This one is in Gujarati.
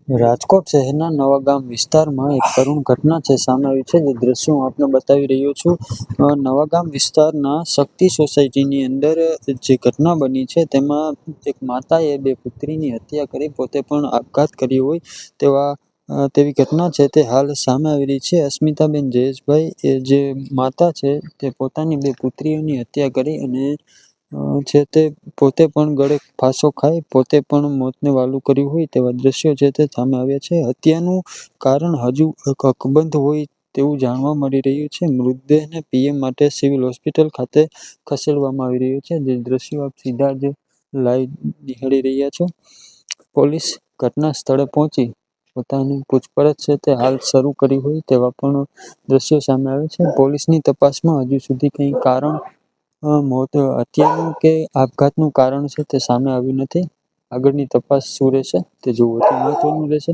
રાજકોટ શહેરના નવાગામ વિસ્તારમાં એક કરુણ ઘટના છે સામે આવી છે. જે દ્રશ્યો હું આપને બતાવી રહ્યો છું. નવાગામ વિસ્તારના શક્તિ સોસાયટીની અંદર જે ઘટના બની છે તેમાં એક માતાએ બે પુત્રીની હત્યા કરી પોતે પણ આપઘાત કર્યો હોય તેવી ઘટના છે તે હાલ સામે આવી રહી છે. અસ્મિતાબેન જયેશભાઈ એ જે માતા છે તે પોતાની બે પુત્રીઓની હત્યા કરી અને છે તે પોતે પણ ગળે ફાંસો ખાઈ પોતે પણ મોતને વાલું કર્યું હોય તેવા દ્રશ્યો છે તે સામે આવ્યા છે. હત્યાનું કારણ હજુ અકબંધ હોય તેવું જાણવા મળી રહ્યું છે. મૃતદેહને પીએમ માટે સિવિલ હોસ્પિટલ ખાતે ખસેડવામાં આવી રહ્યો છે. જે દ્રશ્યો આપ સીધા જ લાઈવ નિહાળી રહ્યા છો. પોલીસ ઘટના સ્થળે પહોંચી પોતાની પૂછપરછ છે તે હાલ શરૂ કરી હોય તેવા પણ દ્રશ્યો સામે આવે છે. પોલીસની તપાસમાં હજુ સુધી કંઈ કારણ હત્યાનું કે આપઘાતનું કારણ છે તે સામે આવ્યું નથી. આગળની તપાસ શું રહેશે તે જોવું તે મહત્વનું રહેશે.